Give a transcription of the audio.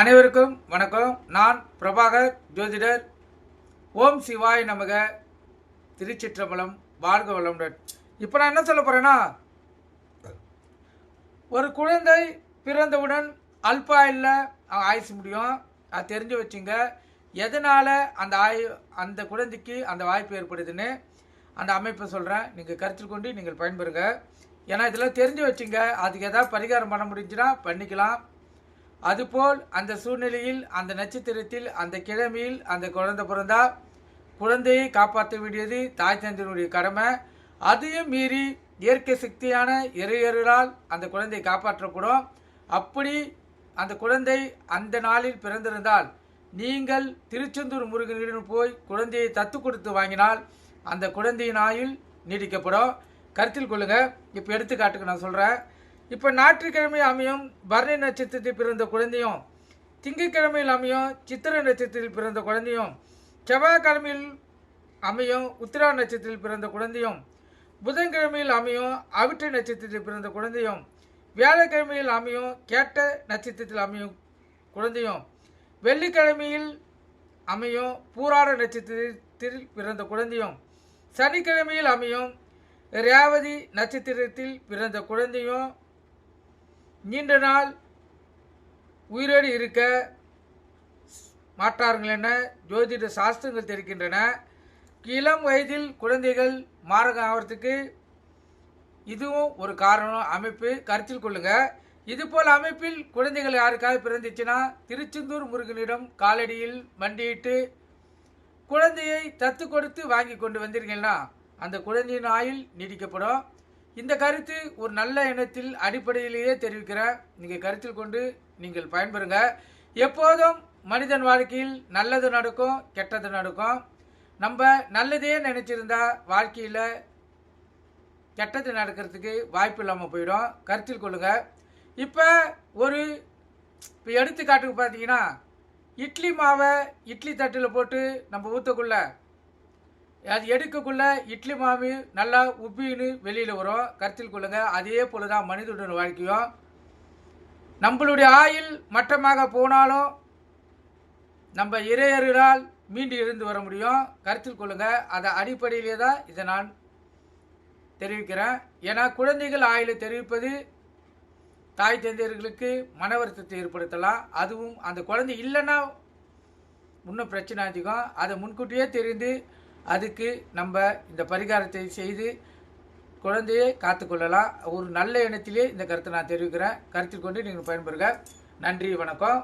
அனைவருக்கும் வணக்கம். நான் பிரபாகர் ஜோதிடர். ஓம் சிவாய் நமக. திருச்சிற்றம்பலம். வாழ்க வளமுடன். இப்போ நான் என்ன சொல்ல போகிறேன்னா, ஒரு குழந்தை பிறந்தவுடன் அல்பாயில் ஆயுசு முடியும். அது தெரிஞ்சு வச்சுங்க. எதனால் அந்த குழந்தைக்கு அந்த வாய்ப்பு ஏற்படுதுன்னு அந்த அமைப்பை சொல்கிறேன். நீங்கள் கருத்தில் கொண்டு நீங்கள் பயன்பெறுங்க. ஏன்னா இதெல்லாம் தெரிஞ்சு வச்சுங்க. அதுக்கு எதாவது பரிகாரம் பண்ண முடிஞ்சுன்னா பண்ணிக்கலாம். அதுபோல் அந்த சூழ்நிலையில், அந்த நட்சத்திரத்தில், அந்த கிழமையில் அந்த குழந்தை பிறந்தா குழந்தையை காப்பாற்ற வேண்டியது தாய் தந்தையினுடைய கடமை. அதையும் மீறி இயற்கை சக்தியான இறையர்களால் அந்த குழந்தையை காப்பாற்றப்படும். அப்படி அந்த குழந்தை அந்த நாளில் பிறந்திருந்தால் நீங்கள் திருச்செந்தூர் முருகனிடம் போய் குழந்தையை தத்து கொடுத்து வாங்கினால் அந்த குழந்தையின் ஆயுள் நீடிக்கப்படும். கருத்தில் கொள்ளுங்க. இப்போ எடுத்துக்காட்டுக்கு நான் சொல்கிறேன். இப்போ ஞாயிற்றுக்கிழமை அமையும் பரணி நட்சத்திரத்தில் பிறந்த குழந்தையும், திங்கட்கிழமையில் அமையும் சித்திரை நட்சத்திரத்தில் பிறந்த குழந்தையும், செவ்வாய்க்கிழமையில் அமையும் உத்திரா நட்சத்திரத்தில் பிறந்த குழந்தையும், புதன்கிழமையில் அமையும் அவிட்ட நட்சத்திரத்தில் பிறந்த குழந்தையும், வியாழக்கிழமையில் அமையும் கேட்ட நட்சத்திரத்தில் அமையும் குழந்தையும், வெள்ளிக்கிழமையில் அமையும் பூராட நட்சத்திரத்தில் பிறந்த குழந்தையும், சனிக்கிழமையில் அமையும் ரேவதி நட்சத்திரத்தில் பிறந்த குழந்தையும் நீண்ட நாள் உயிரோடு இருக்க மாட்டார்கள் என ஜோதிட சாஸ்திரங்கள் தெரிவிக்கின்றன. இளம் வயதில் குழந்தைகள் மாரகம் ஆகிறதுக்கு இதுவும் ஒரு காரணம். அமைப்பு கருத்தில் கொள்ளுங்க. இதுபோல் அமைப்பில் குழந்தைகள் யாருக்காக பிறந்துச்சுன்னா திருச்செந்தூர் முருகனிடம் காலடியில் மண்டியிட்டு குழந்தையை தத்து கொடுத்து வாங்கி கொண்டு வந்தீர்கள்னா அந்த குழந்தையின் ஆயுள் நீடிக்கப்படும். இந்த கருத்து ஒரு நல்ல எண்ணத்தில் அடிப்படையிலேயே தெரிவிக்கிறேன். நீங்கள் கருத்தில் கொண்டு நீங்கள் பயன்பெறுங்க. எப்போதும் மனிதன் வாழ்க்கையில் நல்லது நடக்கும், கெட்டது நடக்கும். நம்ம நல்லதே நினச்சிருந்தா வாழ்க்கையில் கெட்டது நடக்கிறதுக்கு வாய்ப்பு இல்லாமல் போயிடும். கருத்தில் கொள்ளுங்க. இப்போ எடுத்துக்காட்டுக்கு பார்த்தீங்கன்னா, இட்லி மாவை இட்லி தட்டில் போட்டு நம்ம ஊற்றக்குள்ள அது எடுக்கக்குள்ள இட்லி மாவு நல்லா உப்பின்னு வெளியில் வரும். கருத்தில் கொள்ளுங்க. அதே போல தான் மனிதனுடைய வாழ்க்கையும். நம்மளுடைய ஆயுள் மட்டமாக போனாலும் நம்ம இறையர்களால் மீண்டு இருந்து வர முடியும். கருத்தில் கொள்ளுங்க. அதை அடிப்படையிலே தான் இதை நான் தெரிவிக்கிறேன். ஏன்னா குழந்தைகள் ஆயுளை தெரிவிப்பது தாய் தந்தையர்களுக்கு மன வருத்தத்தை ஏற்படுத்தலாம். அதுவும் அந்த குழந்தை இல்லைன்னா இன்னும் பிரச்சனை அதிகம். அதை முன்கூட்டியே தெரிந்து அதுக்கு நம்ம இந்த பரிகாரத்தை செய்து குழந்தையை காத்துக்கொள்ளலாம். ஒரு நல்ல எண்ணத்திலே இந்த கருத்தை நான் தெரிவிக்கிறேன். கருத்தில் கொண்டு நீங்கள் பயன்பெறுங்க. நன்றி, வணக்கம்.